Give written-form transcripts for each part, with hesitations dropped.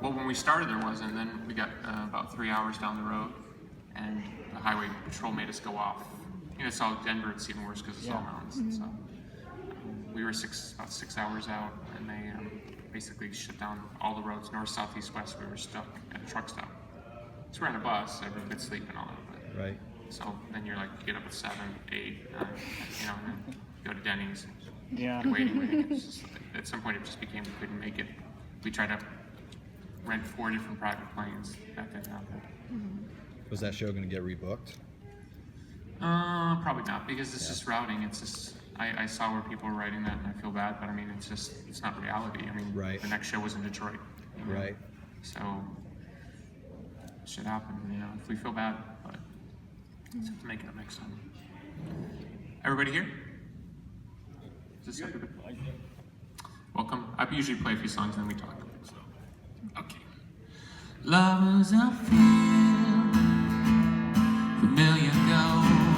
Well, when we started, there wasn't. Then we got about 3 hours down the road, and the highway patrol made us go off. You know, it's all Denver. It's even worse because it's all mountains. And so we were about 6 hours out, and they basically shut down all the roads, north, south, east, west. We were stuck at a truck stop. So we're on a bus, everybody could sleep and all that. But, Right. So then you're like, you get up at 7, 8, 9, you know, and then go to Denny's. And Yeah. you're waiting. It's just, at some point, it just became we couldn't make it. We tried to rent 4 different private planes. That didn't happen. Was that show going to get rebooked? Probably not, because it's just routing. It's just I saw where people were writing that, and I feel bad, but I mean, it's not reality. I mean, Right. The next show was in Detroit. You know? Right. So it should happen, you know. If we feel bad, but let's have to make it up next time. Everybody here? Is this everybody? Welcome. I usually play a few songs and then we talk. So, okay. Lovers of fear, familiar ghosts,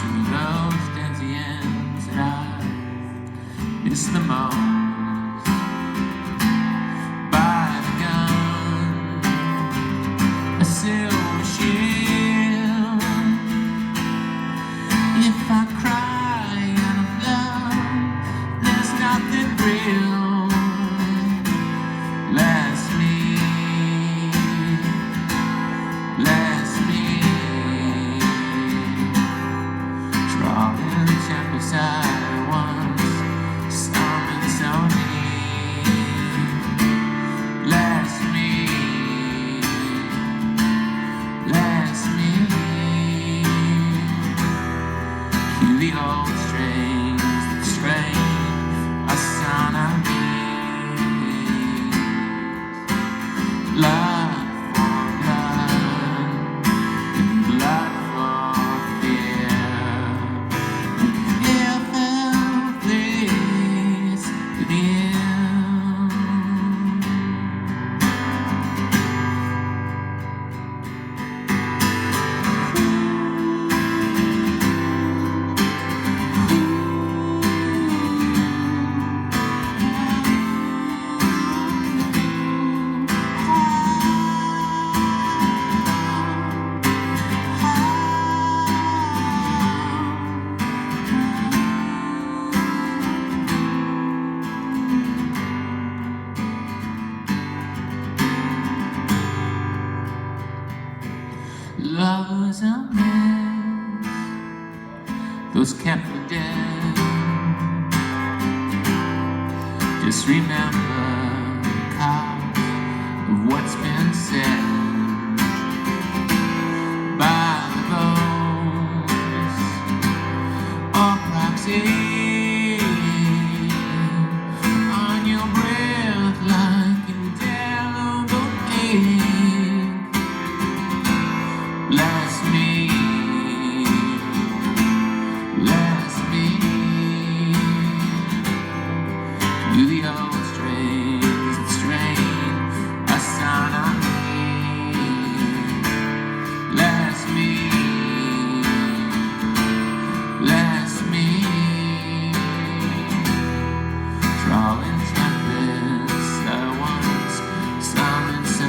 to those danzians that I miss the most. By the gun, a silver shield. If I cry out of love, there's nothing real. Bless me, drawing the tempest I once summoned so near. Bless me, cue the old strings that strain a son of me. Blood for blood, and blood for fear. Fear felt this within. Lovers a mess, those kept for dead. Just remember the cost of what's been said by those or proxy on your breath like indelible ink. Bless me, do the old strings that strain a son of me. Bless me, drawing tempests I once summoned so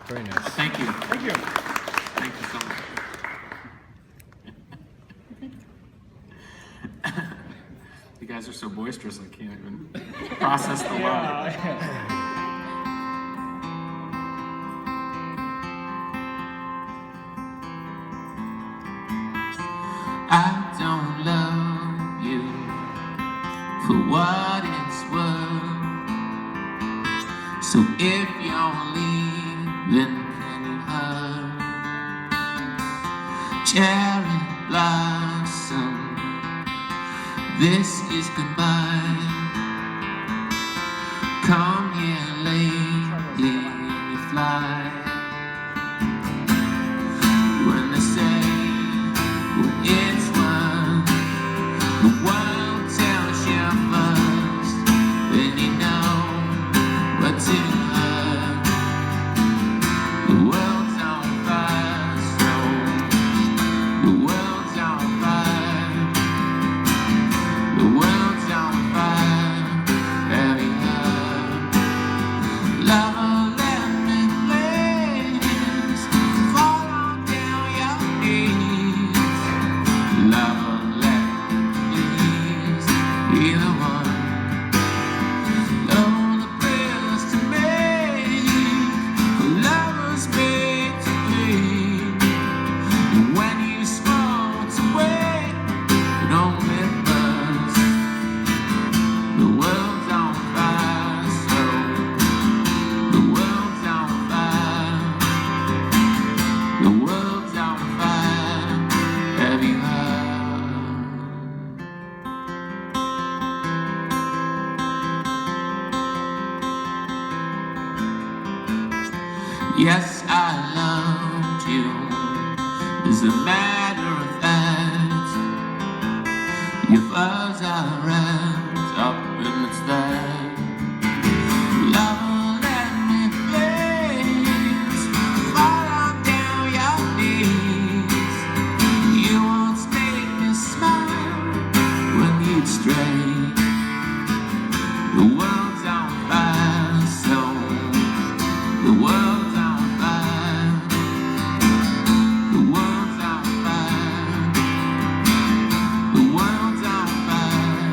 Very nice. Thank you. Thank you. Thank you so much. You guys are so boisterous, I can't even process the love. Yeah. I don't love you for what it's worth. So if you're leaving, can you hurt? Cherry blossom. This is goodbye. Come here lately, you fly. When they say when it's one, the world tells you first, then you know what to hurt. The world's on fire, so the world's on fire. The world's on fire. Have you heard? Lover, let me please fall on down your knees. Lover, let me please be the one. Know the prayers to make, for lovers made to be. And when you smoke away, it only burns. The world's on fire, so the world's on fire. The world's on fire. Have you heard? Yes, I loved you. As a matter of fact, your furs are wrapped up in its bag. Lover, let me please fall on down your knees. You once made me smile when you'd stray. The world's on fire, so the world's on fire. The world's on fire. The world's on fire.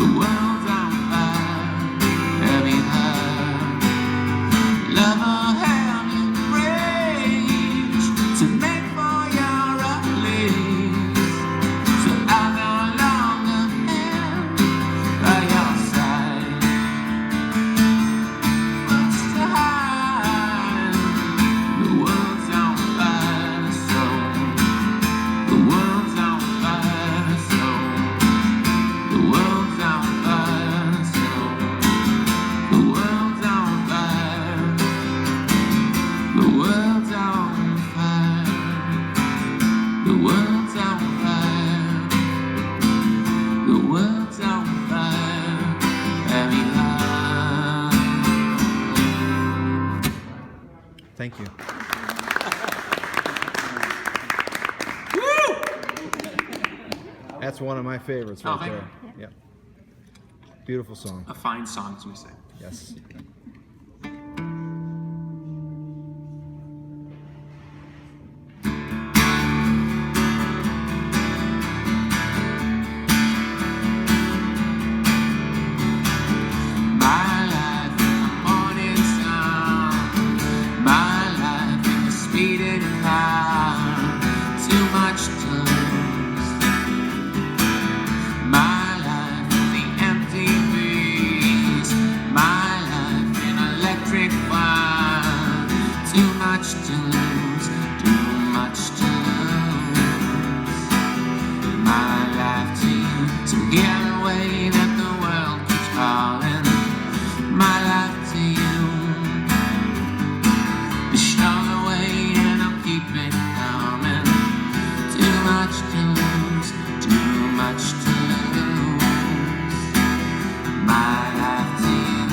The world's on fire. Have you heard? Lover, have you rage to make for your release? So I no longer am by your side. What's to hide? The world's on fire, so the world's on fire, so the world's on fire, so the world's on fire. The world's on fire. The world's on fire. The world's on fire. Have you heard? Thank you. That's one of my favorites Oh, right thank there. Yeah. Beautiful song. A fine song, as we say. Yes. My life in the morning sun, my life in the speeding car, too much to lose. My life in the empty breeze, my life in electric wire, too much to lose, too much to lose. My life to you, to hear the way that the world keeps calling. My life to you, to show the way and I'll keep it coming. Too much to lose, too much to lose. My life to you.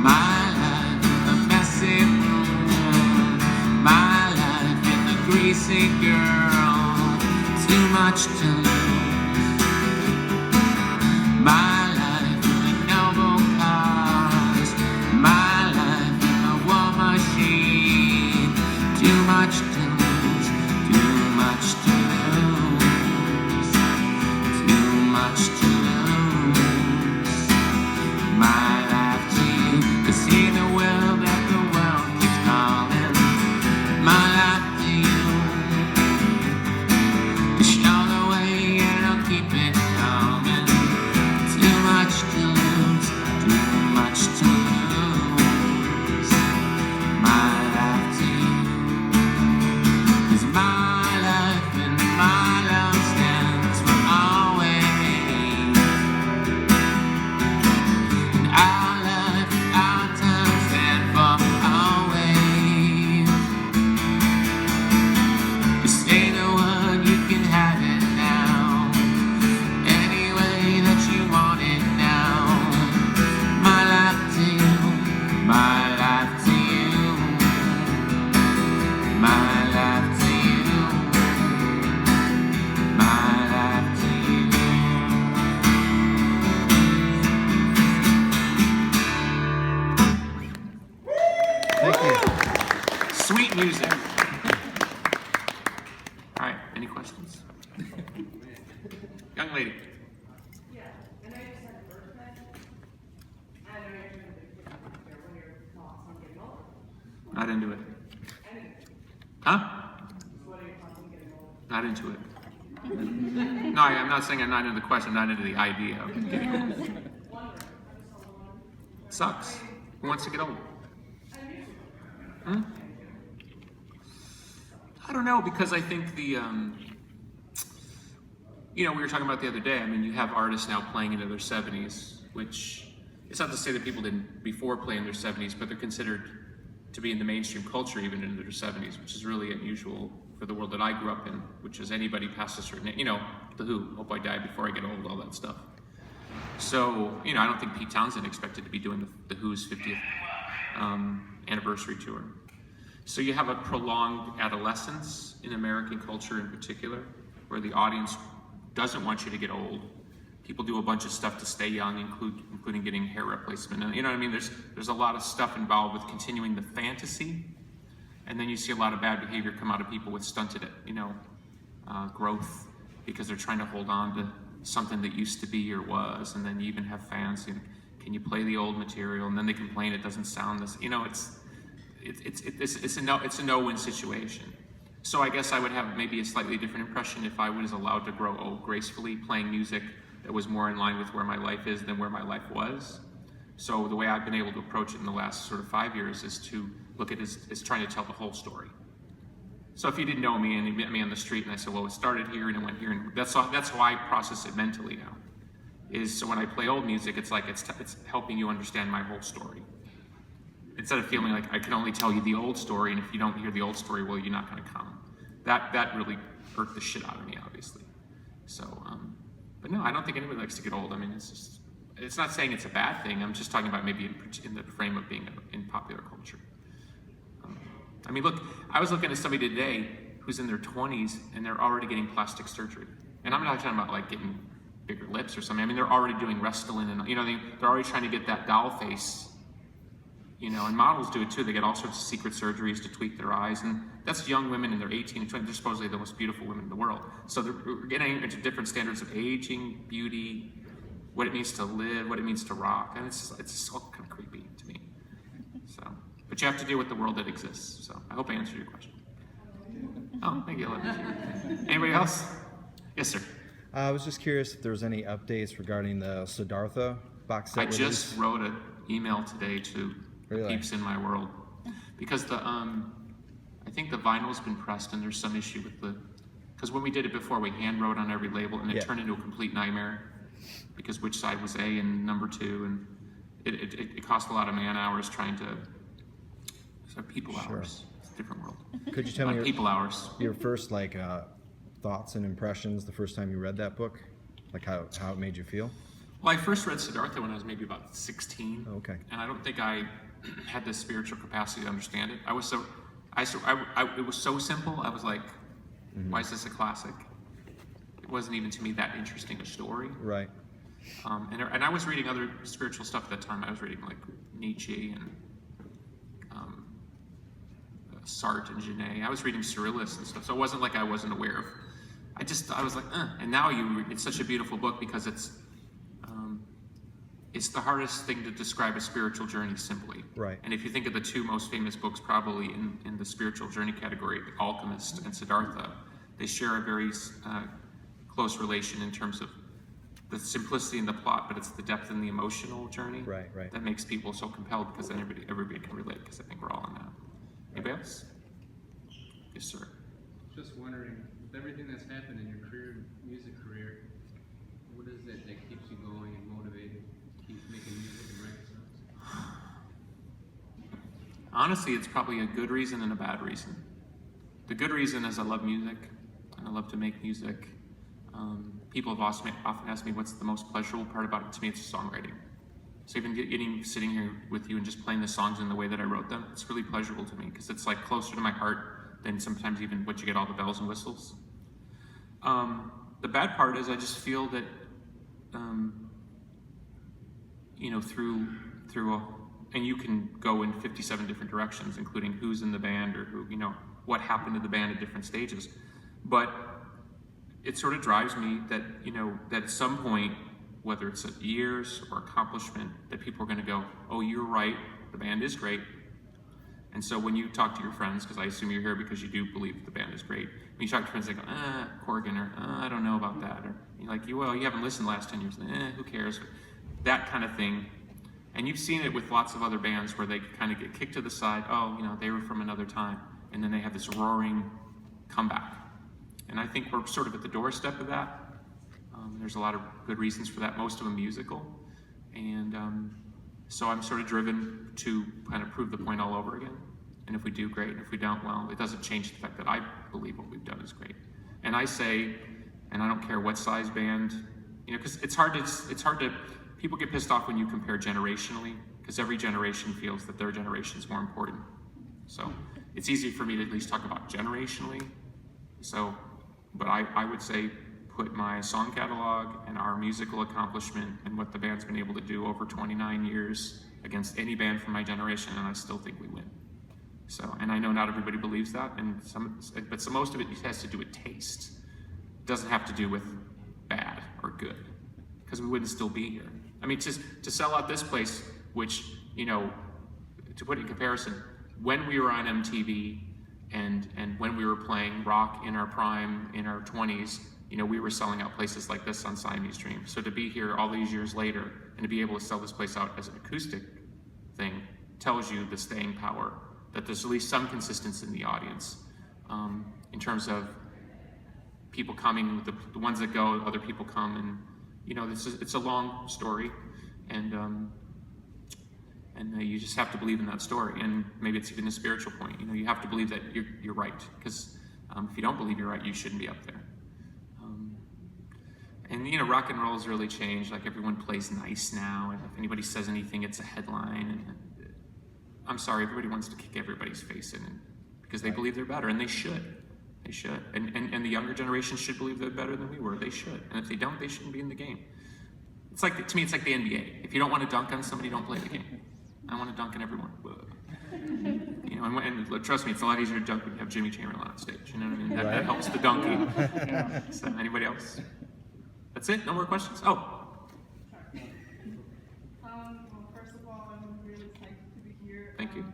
My life in the messy room, my life in the greasy girl, too much to lose. My life in the noble cars, my life in the war machine, too much to lose, too much to lose, too much to lose. My life to you, to see the world that the world keeps calling. My life to you, to show the way Not into it. Huh? Not into it. No, I'm not saying I'm not into the question. I'm not into the idea of getting old. It sucks. Who wants to get old? Hmm? I don't know, because I think the, we were talking about the other day, I mean, you have artists now playing into their 70s, which, it's not to say that people didn't before play in their 70s, but they're considered to be in the mainstream culture even into their 70s, which is really unusual for the world that I grew up in, which is anybody past a certain age, The Who, Hope I Die Before I Get Old, all that stuff. So, I don't think Pete Townsend expected to be doing the Who's 50th anniversary tour. So you have a prolonged adolescence in American culture in particular, where the audience doesn't want you to get old. People do a bunch of stuff to stay young, including getting hair replacement. And there's a lot of stuff involved with continuing the fantasy. And then you see a lot of bad behavior come out of people with stunted, growth, because they're trying to hold on to something that used to be or was. And then you even have fans saying, can you play the old material? And then they complain it doesn't sound this. It's a no-win situation. So I guess I would have maybe a slightly different impression if I was allowed to grow old gracefully, playing music that was more in line with where my life is than where my life was. So the way I've been able to approach it in the last sort of 5 years is to look at it as trying to tell the whole story. So if you didn't know me and you met me on the street and I said, well, it started here and it went here, and that's how I process it mentally now. So when I play old music, it's like it's helping you understand my whole story. Instead of feeling like I can only tell you the old story, and if you don't hear the old story, well, you're not going to come. That really hurt the shit out of me, obviously. So, but no, I don't think anybody likes to get old. I mean, it's not saying it's a bad thing. I'm just talking about maybe in the frame of being in popular culture. I mean, look, I was looking at somebody today who's in their 20s and they're already getting plastic surgery. And I'm not talking about like getting bigger lips or something. I mean, they're already doing Restylane and, they're already trying to get that doll face. And models do it too. They get all sorts of secret surgeries to tweak their eyes. And that's young women in their 18 and 20. They're supposedly the most beautiful women in the world. So we're getting into different standards of aging, beauty, what it means to live, what it means to rock. And it's just all kind of creepy to me. So, but you have to deal with the world that exists. So I hope I answered your question. Oh, thank you. Anybody else? Yes, sir. I was just curious if there was any updates regarding the Siddhartha box set release. I just wrote an email today to peeps in my world, because I think the vinyl's been pressed and there's some issue with because when we did it before, we hand wrote on every label and it turned into a complete nightmare, because which side was A and number 2, and it cost a lot of man hours trying to, people hours, it's a different world. Could you tell me people hours? Your first thoughts and impressions the first time you read that book, like how it made you feel? Well, I first read Siddhartha when I was maybe about 16. Okay. And I don't think I had the spiritual capacity to understand it. It was so simple. I was like, why is this a classic? It wasn't even to me that interesting a story. Right. And I was reading other spiritual stuff at that time. I was reading like Nietzsche and Sartre and Genet. I was reading Surrealists and stuff. So it wasn't like I wasn't aware of. I was like, And now it's such a beautiful book because it's the hardest thing to describe a spiritual journey simply. Right. And if you think of the two most famous books probably in the spiritual journey category, The Alchemist and Siddhartha, they share a very close relation in terms of the simplicity in the plot, but it's the depth in the emotional journey that makes people so compelled, because then everybody can relate, because I think we're all on that. Anybody else? Yes, sir. Just wondering, with everything that's happened in your music career, what is it that keeps you going and motivated to keep making music and writing songs? Honestly, it's probably a good reason and a bad reason. The good reason is I love music, and I love to make music. People have often asked me what's the most pleasurable part about it. To me, it's songwriting. So even sitting here with you and just playing the songs in the way that I wrote them, it's really pleasurable to me, because it's like closer to my heart than sometimes even what you get all the bells and whistles. The bad part is I just feel that, and you can go in 57 different directions, including who's in the band or what happened to the band at different stages. But it sort of drives me that, that at some point, whether it's years or accomplishment, that people are going to go, oh, you're right, the band is great. And so when you talk to your friends, because I assume you're here because you do believe the band is great, when you talk to friends, they go, Corgan, or I don't know about that, or you're like, well, you haven't listened the last 10 years, who cares? That kind of thing. And you've seen it with lots of other bands where they kind of get kicked to the side, they were from another time, and then they have this roaring comeback. And I think we're sort of at the doorstep of that. There's a lot of good reasons for that, most of them musical. And so I'm sort of driven to kind of prove the point all over again. And if we do, great. And if we don't, well, it doesn't change the fact that I believe what we've done is great. And I say, and I don't care what size band, because it's hard to, people get pissed off when you compare generationally, because every generation feels that their generation is more important. So it's easy for me to at least talk about generationally. So, but I would say put my song catalog and our musical accomplishment and what the band's been able to do over 29 years against any band from my generation, and I still think we win. So, and I know not everybody believes that, but most of it has to do with taste. It doesn't have to do with bad or good, because we wouldn't still be here. I mean, to sell out this place, which, to put it in comparison, when we were on MTV and when we were playing rock in our prime, in our 20s, we were selling out places like this on Siamese Dream. So to be here all these years later and to be able to sell this place out as an acoustic thing tells you the staying power, that there's at least some consistency in the audience in terms of people coming, the ones that go, other people come, and it's a long story, and you just have to believe in that story, and maybe it's even a spiritual point. You have to believe that you're right, because if you don't believe you're right, you shouldn't be up there. And rock and roll has really changed. Like, everyone plays nice now, and if anybody says anything, it's a headline. And I'm sorry, everybody wants to kick everybody's face in, because they believe they're better, and they should. They should. And the younger generation should believe they're better than we were. They should. And if they don't, they shouldn't be in the game. To me, it's like the NBA. If you don't want to dunk on somebody, don't play the game. I want to dunk on everyone. And trust me, it's a lot easier to dunk when you have Jimmy Chamberlain on stage. You know what I mean? That helps the dunking. Yeah. So, anybody else? That's it? No more questions? Oh. Well, first of all, I'm really excited to be here. Thank you.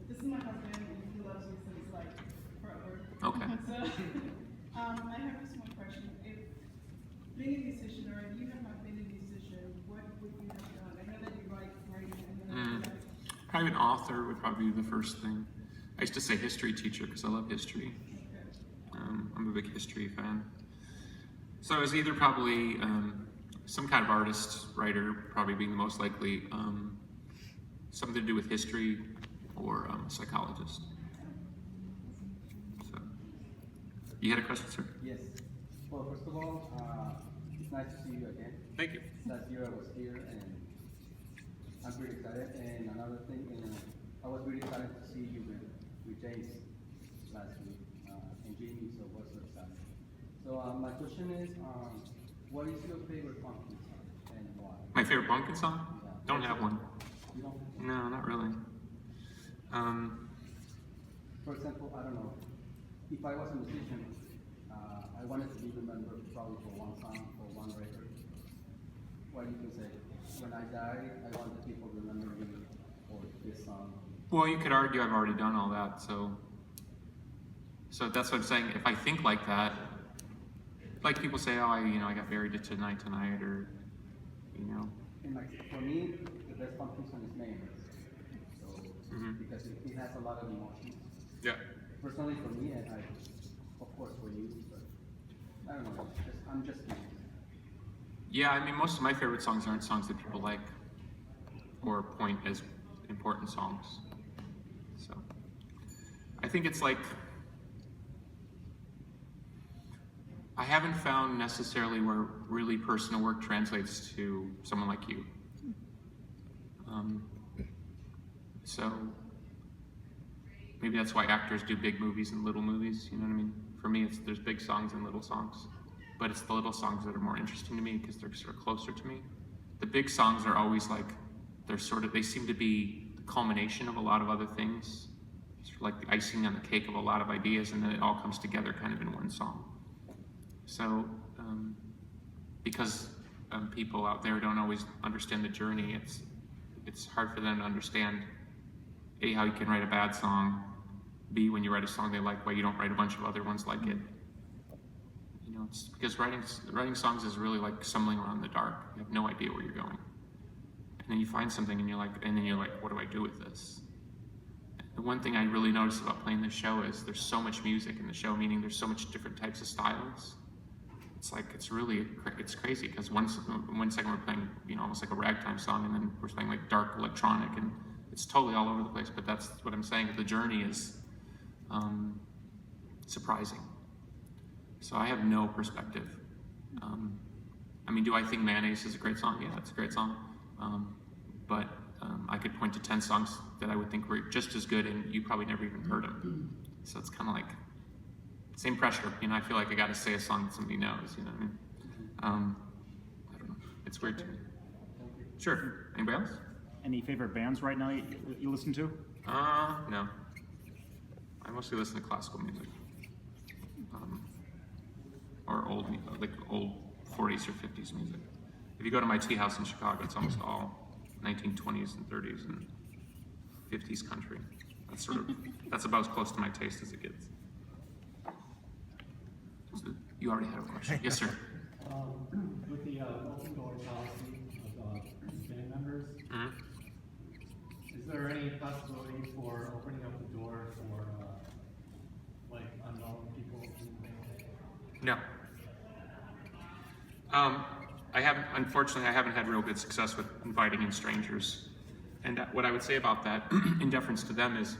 This is my husband, and he loves me since forever. Okay. So, I have just one question. If being a musician, or if you have not been a musician, what would you have done? I know that you write, and then Probably an author would probably be the first thing. I used to say history teacher because I love history. I'm a big history fan. So I was either probably some kind of artist, writer, probably being the most likely, something to do with history, or a psychologist. So, you had a question, sir? Yes. Well, first of all, it's nice to see you again. Thank you. Last year I was here, and I'm pretty excited. And another thing, I was really excited to see you with James last week, and Jamie, so was so excited. So my question is, what is your favorite pumpkin song, and why? My favorite pumpkin song? Yeah. Don't have one. You don't? No, not really. For example, I don't know, if I was a musician, I wanted to be remembered probably for one song or one record. What you can say, when I die, I want the people to remember me for this song. Well, you could argue I've already done all that, so that's what I'm saying. If I think like that, like people say, I got buried tonight, or, And for me, the best pumpkin song is Name. So, because it has a lot of emotions. Yeah. Personally for me, and of course for you, but I don't know, I'm just curious. Yeah, I mean, most of my favorite songs aren't songs that people like or point as important songs. So, I think it's like, I haven't found necessarily where really personal work translates to someone like you. So maybe that's why actors do big movies and little movies, you know what I mean? For me, there's big songs and little songs, but it's the little songs that are more interesting to me because they're sort of closer to me. The big songs are always like, they seem to be the culmination of a lot of other things. It's sort of like the icing on the cake of a lot of ideas, and then it all comes together kind of in one song. So, because people out there don't always understand the journey, it's hard for them to understand A, how you can write a bad song, B, when you write a song they like, why you don't write a bunch of other ones like it. You know, it's because writing songs is really like stumbling around in the dark. You have no idea where you're going. And then you find something and you're like, what do I do with this? The one thing I really noticed about playing this show is there's so much music in the show, meaning there's so much different types of styles. It's like, it's crazy, because one second we're playing, you know, almost like a ragtime song, and then we're playing like dark electronic, and it's totally all over the place. But that's what I'm saying, the journey is surprising. So I have no perspective. I mean, do I think Mayonnaise is a great song? Yeah, it's a great song. But I could point to 10 songs that I would think were just as good, and you probably never even heard them. So it's kind of like, same pressure, you know. I feel like I got to say a song that somebody knows, you know what I mean? I don't know. It's weird to me. Sure. Anybody else? Any favorite bands right now you listen to? No. I mostly listen to classical music, or old 40s or 50s music. If you go to my tea house in Chicago, it's almost all 1920s and 30s and 50s country. That's about as close to my taste as it gets. You already had a question. Yes, sir. With the open door policy of band members, is there any possibility for opening up the door for like unknown people? No. Unfortunately, I haven't had real good success with inviting in strangers. And what I would say about that, in deference to them, is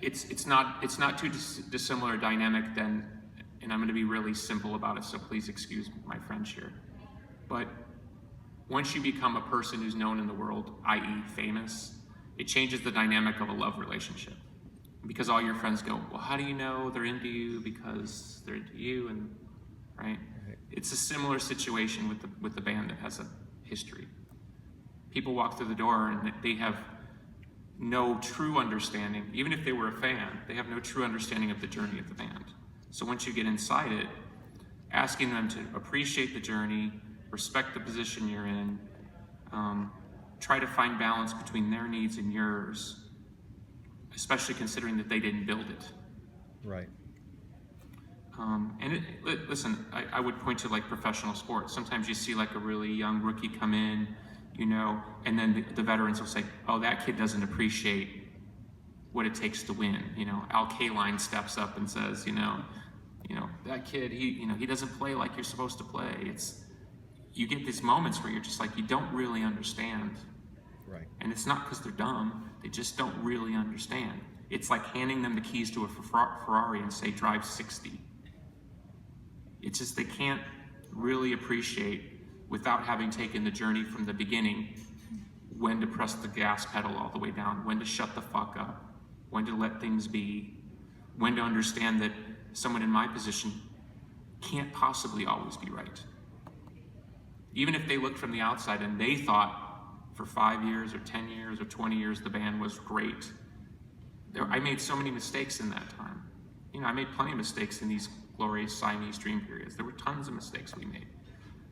it's not too dissimilar dynamic than, and I'm going to be really simple about it, so please excuse my French here. But once you become a person who's known in the world, i.e. famous, it changes the dynamic of a love relationship. Because all your friends go, well, how do you know they're into you? Because they're into you, and right? It's a similar situation with the band that has a history. People walk through the door and they have no true understanding. Even if they were a fan, they have no true understanding of the journey of the band. So once you get inside it, asking them to appreciate the journey, respect the position you're in, try to find balance between their needs and yours, especially considering that they didn't build it. Right. Listen, I would point to like professional sports. Sometimes you see like a really young rookie come in, you know, and then the veterans will say, oh, that kid doesn't appreciate what it takes to win. You know, Al Kaline steps up and says, you know, that kid, he doesn't play like you're supposed to play. You get these moments where you're just like, you don't really understand. Right. And it's not because they're dumb, they just don't really understand. It's like handing them the keys to a Ferrari and say, drive 60. It's just they can't really appreciate, without having taken the journey from the beginning, when to press the gas pedal all the way down, when to shut the fuck up, when to let things be, when to understand that someone in my position can't possibly always be right. Even if they looked from the outside and they thought for 5 years or 10 years or 20 years the band was great, I made so many mistakes in that time. You know, I made plenty of mistakes in these glorious Siamese dream periods. There were tons of mistakes we made.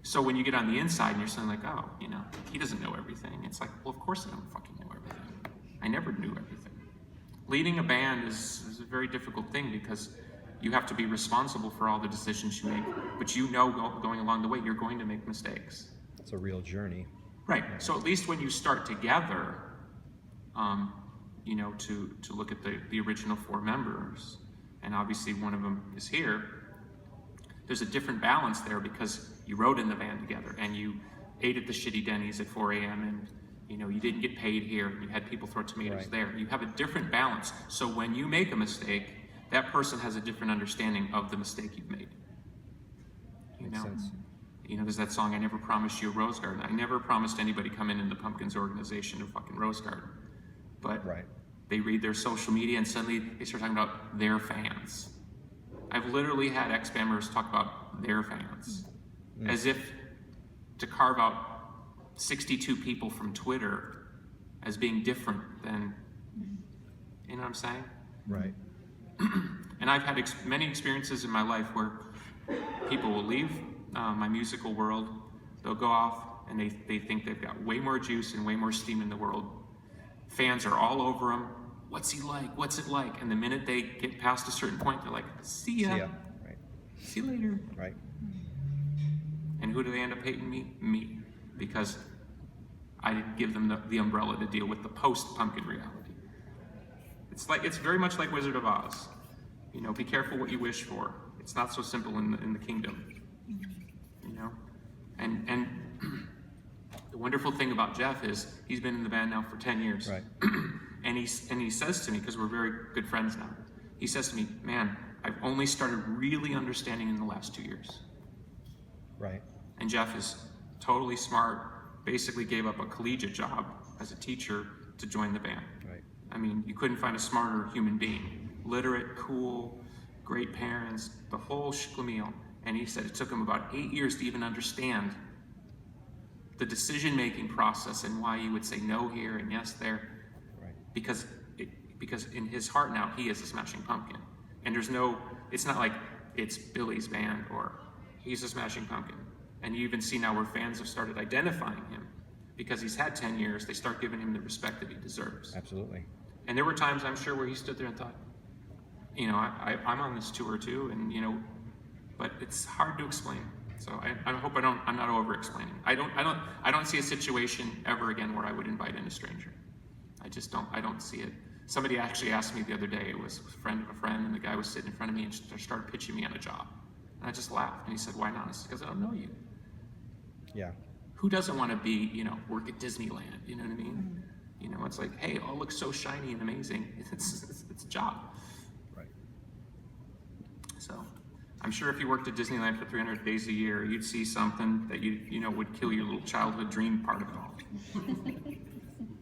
So when you get on the inside and you're saying like, oh, you know, he doesn't know everything. It's like, well, of course I don't fucking know everything. I never knew everything. Leading a band is a very difficult thing because you have to be responsible for all the decisions you make, but you know going along the way, you're going to make mistakes. It's a real journey. Right, so at least when you start together, you know, to look at the original 4 members, and obviously one of them is here, there's a different balance there because you rode in the van together and you ate at the shitty Denny's at 4 a.m. and you know you didn't get paid here and you had people throw tomatoes there. You have a different balance. So when you make a mistake, that person has a different understanding of the mistake you've made. You Makes know? sense. You know, there's that song, I never promised you a rose garden. I never promised anybody come in the Pumpkins organization a fucking rose garden. But they read their social media and suddenly they start talking about their fans. I've literally had ex-band members talk about their fans as if to carve out 62 people from Twitter as being different than, you know what I'm saying? Right. And I've had many experiences in my life where people will leave my musical world, they'll go off and they think they've got way more juice and way more steam in the world. Fans are all over them. What's he like? What's it like? And the minute they get past a certain point, they're like, see ya. See ya. Right. See you later. Right. And who do they end up hating me? Me. Because I didn't give them the umbrella to deal with the post-Pumpkin reality. It's very much like Wizard of Oz. You know, be careful what you wish for. It's not so simple in the kingdom. You know? And the wonderful thing about Jeff is he's been in the band now for 10 years. Right. And he says to me, because we're very good friends now, he says to me, man, I've only started really understanding in the last 2 years. Right. And Jeff is totally smart, basically gave up a collegiate job as a teacher to join the band. Right. I mean, you couldn't find a smarter human being. Literate, cool, great parents, the whole schlemiel. And he said it took him about 8 years to even understand the decision-making process and why you would say no here and yes there. Right. Because in his heart now, he is a Smashing Pumpkin. And it's not like it's Billy's band or he's a Smashing Pumpkin. And you even see now where fans have started identifying him because he's had 10 years, they start giving him the respect that he deserves. Absolutely. And there were times, I'm sure, where he stood there and thought, you know, I'm on this tour too, and you know, but it's hard to explain. So I hope I'm not over-explaining. I don't see a situation ever again where I would invite in a stranger. I don't see it. Somebody actually asked me the other day, it was a friend of a friend, and the guy was sitting in front of me and started pitching me on a job. And I just laughed, and he said, why not? I said, because I don't know you. Yeah. Who doesn't want to be, you know, work at Disneyland, you know what I mean? You know, it's like, hey, it all looks so shiny and amazing. It's a job. Right. So I'm sure if you worked at Disneyland for 300 days a year, you'd see something that you know would kill your little childhood dream part of it all.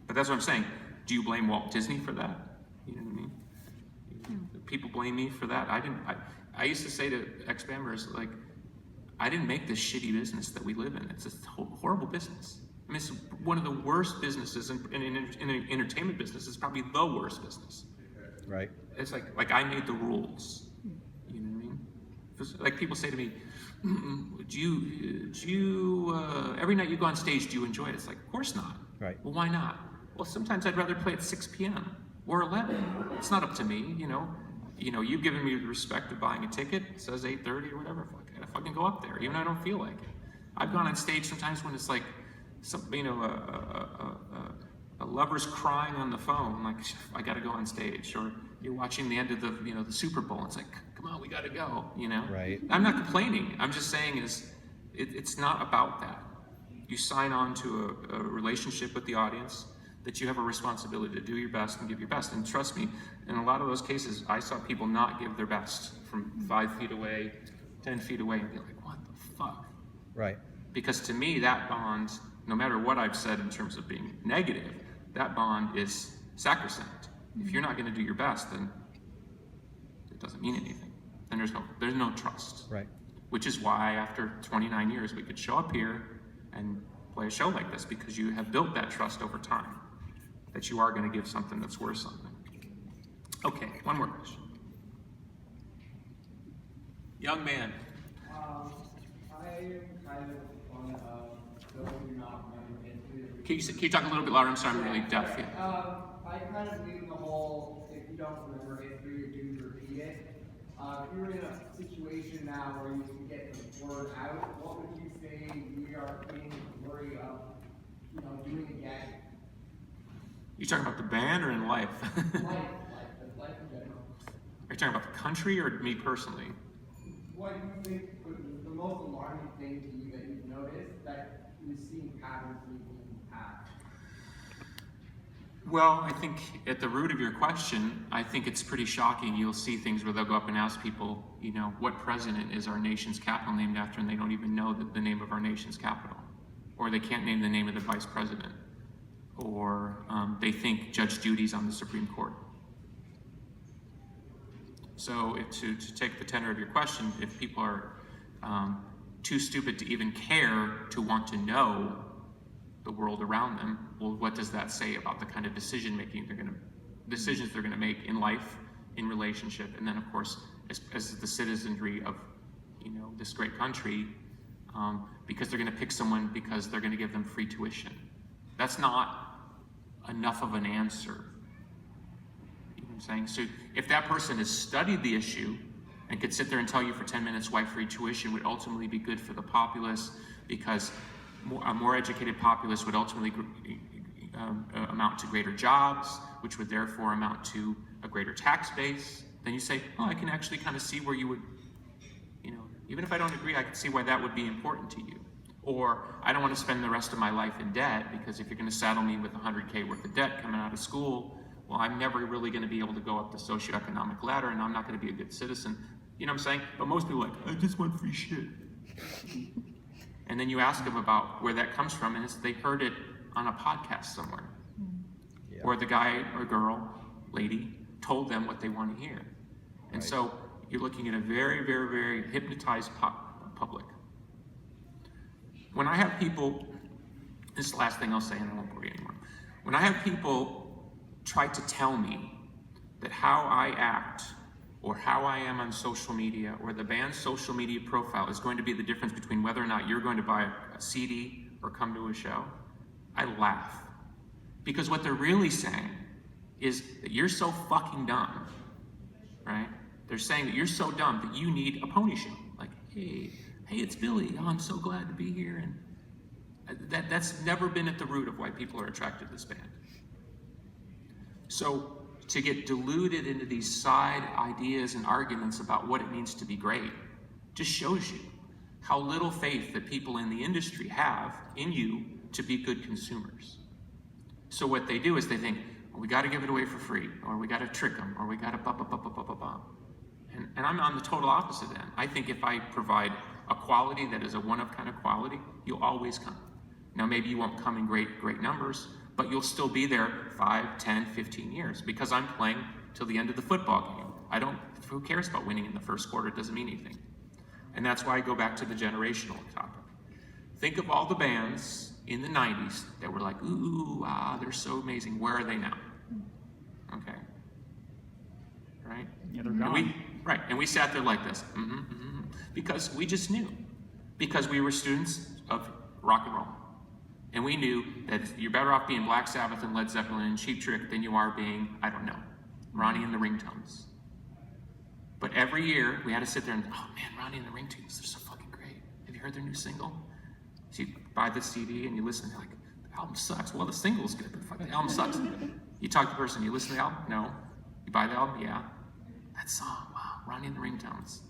But that's what I'm saying. Do you blame Walt Disney for that? You know what I mean? People blame me for that. I used to say to ex-band members, like, I didn't make this shitty business that we live in. It's a horrible business. I mean, it's one of the worst businesses in the entertainment business. It's probably the worst business. Right. It's like I made the rules. You know what I mean? It's like people say to me, do you every night you go on stage, do you enjoy it? It's like, of course not. Right. Well, why not? Well, sometimes I'd rather play at 6 p.m. or 11. It's not up to me, you know. You've given me the respect of buying a ticket. It says 8:30 or whatever. I gotta fucking go up there, even though I don't feel like it. I've gone on stage sometimes when it's like, a lover's crying on the phone, like, I gotta go on stage. Or you're watching the end of the Super Bowl. It's like, come on, we gotta go, you know? Right. I'm not complaining. I'm just saying it's not about that. You sign on to a relationship with the audience that you have a responsibility to do your best and give your best. And trust me, in a lot of those cases, I saw people not give their best from 5 feet away, 10 feet away, and be like, what the fuck? Right. Because to me, that bond, no matter what I've said in terms of being negative, that bond is sacrosanct. If you're not going to do your best, then it doesn't mean anything. Then there's no trust. Right. Which is why after 29 years, we could show up here and play a show like this, because you have built that trust over time, that you are going to give something that's worth something. Okay, one more question. Young man. I am kind of on those who do not remember history. Can you talk a little bit louder? I'm sorry, I'm really deaf. Yeah. I kind of believe in the whole, if you don't remember history, your dues repeat it. If you're in a situation now where you can get the word out, what would you say we are in worry of, doing again? You talking about the band or in life? Life in general. Are you talking about the country or me personally? What do you think was the most alarming thing to you that you've noticed that you've seen patterns in the past? Well, I think at the root of your question, I think it's pretty shocking. You'll see things where they'll go up and ask people, what president is our nation's capital named after, and they don't even know the name of our nation's capital. Or they can't name the name of the vice president. Or they think Judge Judy's on the Supreme Court. So to take the tenor of your question, if people are too stupid to even care to want to know the world around them, well, what does that say about the kind of decisions they're gonna make in life, in relationship, and then of course, as the citizenry of this great country, because they're going to pick someone because they're going to give them free tuition. That's not enough of an answer. You know what I'm saying? So if that person has studied the issue and could sit there and tell you for 10 minutes why free tuition would ultimately be good for the populace, because a more educated populace would ultimately amount to greater jobs, which would therefore amount to a greater tax base, then you say, oh, I can actually kind of see where you would, you know, even if I don't agree, I can see why that would be important to you. Or I don't want to spend the rest of my life in debt, because if you're going to saddle me with $100K worth of debt coming out of school, well, I'm never really going to be able to go up the socioeconomic ladder, and I'm not going to be a good citizen. You know what I'm saying? But most people are like, I just want free shit. And then you ask them about where that comes from, and they heard it on a podcast somewhere. Yeah. Or the guy or girl, lady, told them what they want to hear. And so you're looking at a very, very, very hypnotized public. When I have people, this is the last thing I'll say and I won't bore you anymore. When I have people try to tell me that how I act or how I am on social media or the band's social media profile is going to be the difference between whether or not you're going to buy a CD or come to a show, I laugh. Because what they're really saying is that you're so fucking dumb, right? They're saying that you're so dumb that you need a pony show. Like, hey, it's Billy. Oh, I'm so glad to be here. And that's never been at the root of why people are attracted to this band. So to get deluded into these side ideas and arguments about what it means to be great just shows you how little faith that people in the industry have in you to be good consumers. So what they do is they think, well, we got to give it away for free, or we got to trick them, or we got to blah. And I'm on the total opposite end. I think if I provide a quality that is a one-of kind of quality, you'll always come. Now, maybe you won't come in great numbers, but you'll still be there 5, 10, 15 years because I'm playing till the end of the football game. Who cares about winning in the first quarter? It doesn't mean anything. And that's why I go back to the generational topic. Think of all the bands in the 90s that were like, ooh, they're so amazing. Where are they now? Okay. Right? Yeah, they're gone. And we sat there like this. Because we just knew. Because we were students of rock and roll. And we knew that you're better off being Black Sabbath and Led Zeppelin and Cheap Trick than you are being, I don't know, Ronnie and the Ringtones. But every year, we had to sit there and, oh man, Ronnie and the Ringtones, they're so fucking great. Have you heard their new single? So you buy the CD and you listen, and they're like, the album sucks. Well, the single's good, but fuck, the album sucks. You talk to the person, you listen to the album? No. You buy the album? Yeah. That song, wow, Ronnie and the Ringtones.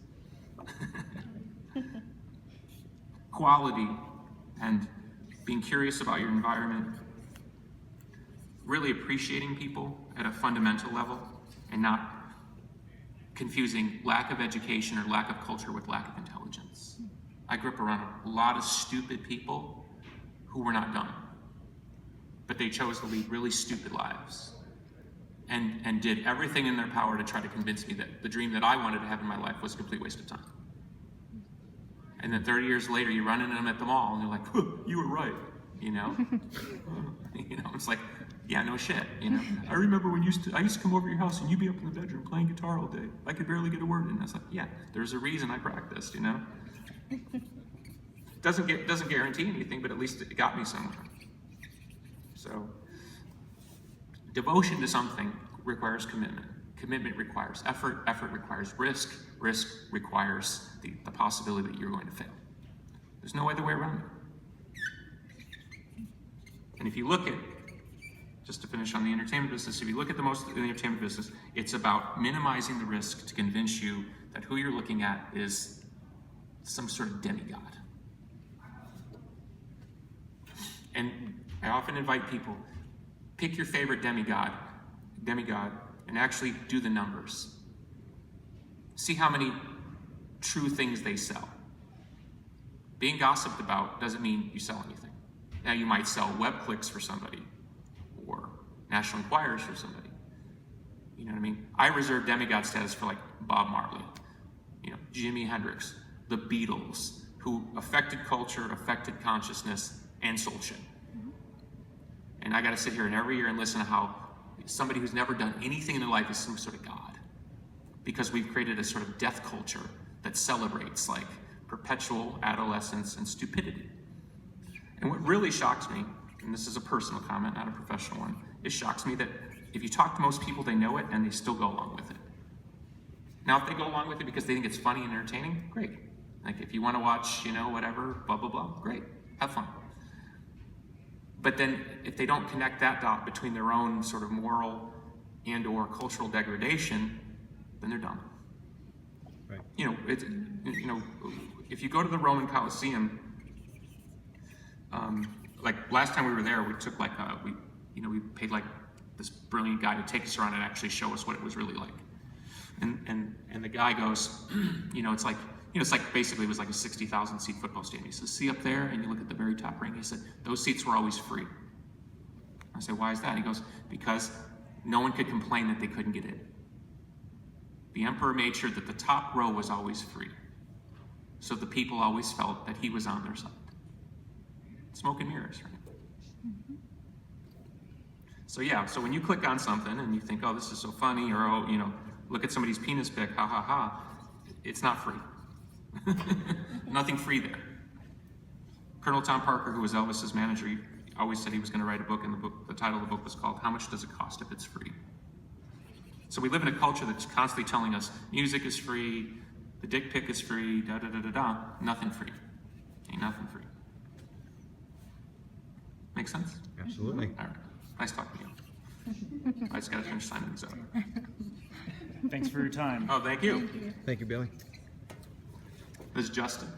Quality and being curious about your environment, really appreciating people at a fundamental level, and not confusing lack of education or lack of culture with lack of intelligence. I grew up around a lot of stupid people who were not dumb, but they chose to lead really stupid lives and did everything in their power to try to convince me that the dream that I wanted to have in my life was a complete waste of time. And then 30 years later, you run into them at the mall, and they're like, huh, you were right, you know? It's like, yeah, no shit, you know? I remember when I used to come over to your house, and you'd be up in the bedroom playing guitar all day. I could barely get a word in. I was like, yeah, there's a reason I practiced, you know? Doesn't guarantee anything, but at least it got me somewhere. So, devotion to something requires commitment. Commitment requires effort. Effort requires risk. Risk requires the possibility that you're going to fail. There's no other way around it. And if you look at, just to finish on the entertainment business, if you look at the entertainment business, it's about minimizing the risk to convince you that who you're looking at is some sort of demigod. And I often invite people, pick your favorite demigod, and actually do the numbers. See how many true things they sell. Being gossiped about doesn't mean you sell anything. Now you might sell web clicks for somebody, or National Enquirers for somebody. You know what I mean? I reserve demigod status for like Bob Marley, Jimi Hendrix, the Beatles, who affected culture, affected consciousness, and soul shit. And I gotta sit here and every year and listen to how somebody who's never done anything in their life is some sort of god. Because we've created a sort of death culture that celebrates like perpetual adolescence and stupidity. And what really shocks me, and this is a personal comment, not a professional one, it shocks me that if you talk to most people, they know it and they still go along with it. Now, if they go along with it because they think it's funny and entertaining, great. Like if you want to watch, you know, whatever, blah, blah, blah, great, have fun. But then if they don't connect that dot between their own sort of moral and or cultural degradation, then they're dumb. Right. You know, if you go to the Roman Colosseum, like last time we were there, we took like we paid like this brilliant guy to take us around and actually show us what it was really like. And the guy goes, it's like basically it was like a 60,000 seat football stadium. He says, see up there, and you look at the very top ring. He said, those seats were always free. I say, why is that? He goes, because no one could complain that they couldn't get in. The emperor made sure that the top row was always free, so the people always felt that he was on their side. Smoke and mirrors, right? Mm-hmm. So yeah, so when you click on something and you think, oh, this is so funny, or oh, look at somebody's penis pic, ha ha ha, it's not free. Nothing free there. Colonel Tom Parker, who was Elvis's manager, he always said he was going to write a book, and the title of the book was called "How Much Does It Cost If It's Free?" So we live in a culture that's constantly telling us music is free, the dick pic is free, da da da da da. Nothing free. Ain't nothing free. Make sense? Absolutely. All right. Nice talking to you. I just got to finish signing these up. Thanks for your time. Oh, thank you. Thank you, Billy. This is Justin.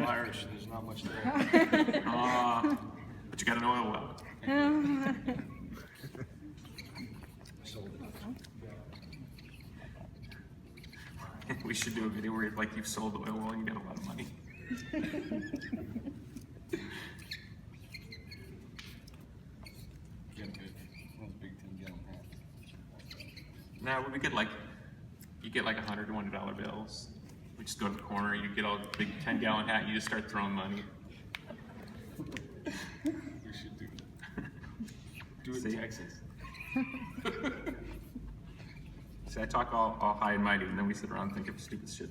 Irish, there's not much there. But you got an oil well. Sold it. We should do a video where like you've sold the oil well and you get a lot of money. Get good. One of those big 10-gallon hats. Now we could you get like $100 to $100 bills. We just go to the corner, you get all the big 10-gallon hat, and you just start throwing money. We should do that. Do it See? in Texas. See, I talk all high and mighty, and then we sit around and think of stupid shit.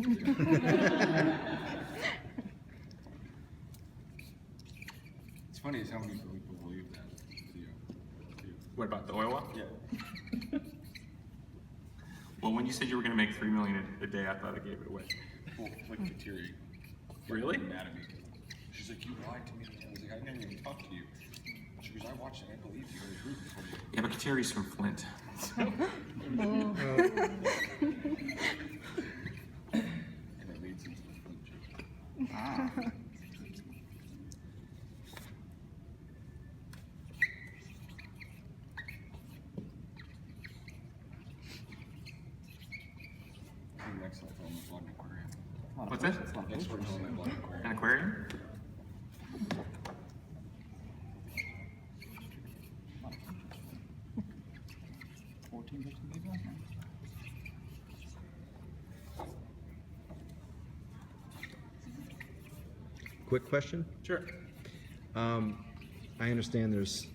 It's funny as how many people believe that video. Too. What about the oil well? Yeah. Well, when you said you were going to make $3 million a day, I thought I gave it away. Well, like Kateri. Really? Mad at me. She's like, you lied to me. I was like, I didn't even talk to you. She goes, I watched it. I believe you. I was rooting for you. Yeah, but Kateri's from Flint. And it leads into the Flint joke. Next time on the Blog Aquarium. What's that? Next one on my Blog Aquarium. An aquarium? Quick question. Sure. I understand there's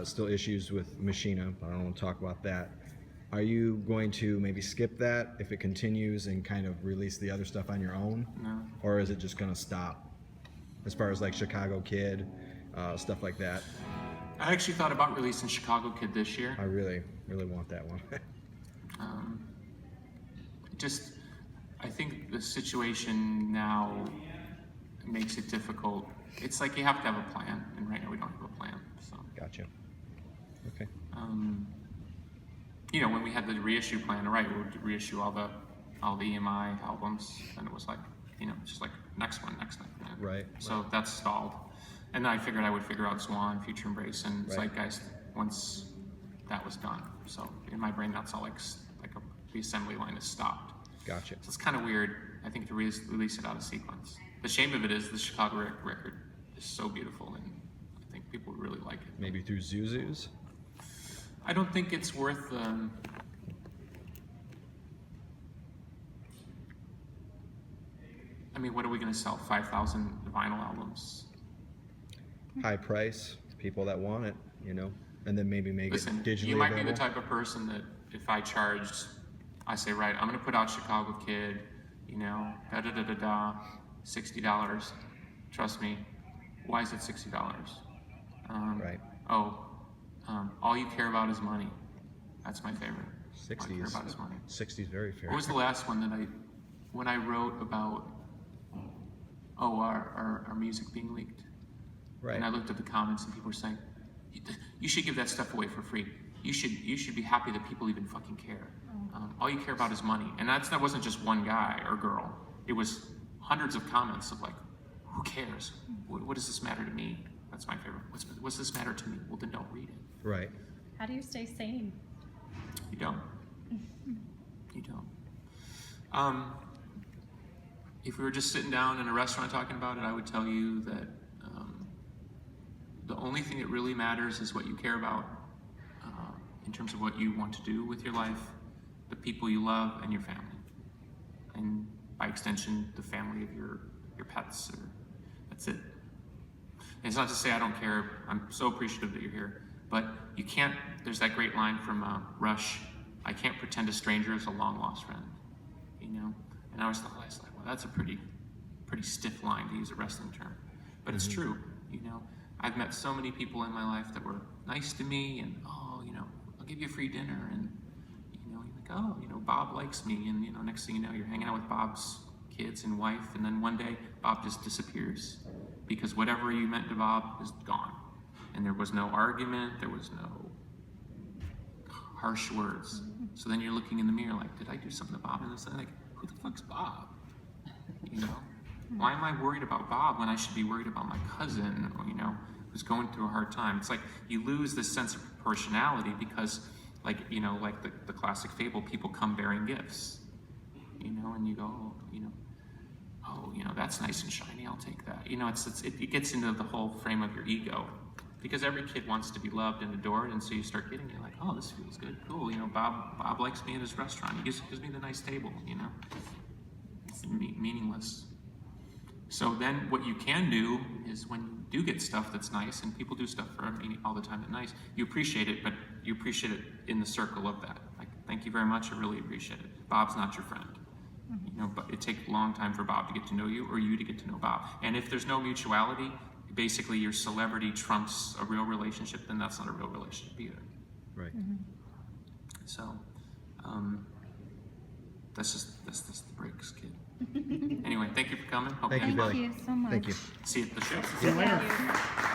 still issues with Machina, but I don't want to talk about that. Are you going to maybe skip that if it continues and kind of release the other stuff on your own? No. Or is it just going to stop as far as like Chicago Kid, stuff like that? I actually thought about releasing Chicago Kid this year. I really, really want that one. I think the situation now makes it difficult. It's like you have to have a plan, and right now we don't have a plan. So. Gotcha. Okay. When we had the reissue plan, right, we would reissue all the EMI albums, and it was like, just like next one. Right. So that's stalled. And then I figured I would figure out Swan, Future Embrace, and Right. Zeitgeist once that was done. So in my brain, that's all the assembly line is stopped. Gotcha. So it's kind of weird, I think, to release it out of sequence. The shame of it is the Chicago record is so beautiful, and I think people would really like it. Maybe through Zuzu's? I don't think it's worth. What are we going to sell? 5,000 vinyl albums? High price, people that want it, and then maybe make Listen, it digitally you might available? be the type of person that if I charged, I say, right, I'm gonna put out Chicago Kid, you know, $60. Trust me. Why is it $60? Right. All you care about is money. That's my favorite. 60 all you care is, about is money. 60 is very fair. What was the last one that when I wrote about, our music being leaked? Right. And I looked at the comments and people were saying, you should give that stuff away for free. You should be happy that people even fucking care. All you care about is money. And that wasn't just one guy or girl. It was hundreds of comments of like, who cares? What does this matter to me? That's my favorite. What's this matter to me? Well, then don't read it. Right. How do you stay sane? You don't. You don't. If we were just sitting down in a restaurant talking about it, I would tell you that the only thing that really matters is what you care about in terms of what you want to do with your life, the people you love, and your family. And by extension, the family of your pets. That's it. And it's not to say I don't care. I'm so appreciative that you're here. But you can't, there's that great line from Rush, I can't pretend a stranger is a long-lost friend. You know? And I always thought, well, that's a pretty stiff line to use a wrestling term. But it's true, you know? I've met so many people in my life that were nice to me and, I'll give you a free dinner and, you're like, Bob likes me and, next thing you know, you're hanging out with Bob's kids and wife and then one day Bob just disappears because whatever you meant to Bob is gone. And there was no argument, there was no harsh words. So then you're looking in the mirror like, did I do something to Bob? And it's like, who the fuck's Bob? Why am I worried about Bob when I should be worried about my cousin, or, who's going through a hard time? It's like you lose this sense of proportionality because, like the classic fable, people come bearing gifts, and you go, that's nice and shiny, I'll take that. It gets into the whole frame of your ego. Because every kid wants to be loved and adored, and so you start getting it like, oh, this feels good, cool. Bob likes me at his restaurant. He gives me the nice table. It's meaningless. So then, what you can do is when you do get stuff that's nice, and people do stuff for me all the time that's nice, you appreciate it, but you appreciate it in the circle of that. Like, thank you very much. I really appreciate it. Bob's not your friend. But it takes a long time for Bob to get to know you, or you to get to know Bob. And if there's no mutuality, basically your celebrity trumps a real relationship, then that's not a real relationship either. Right. So, that's just the breaks, kid. Anyway, thank you for coming. Hope Thank you, had fun. Billy. Thank you so much. Thank you. See you at the show. See you later. Thank you.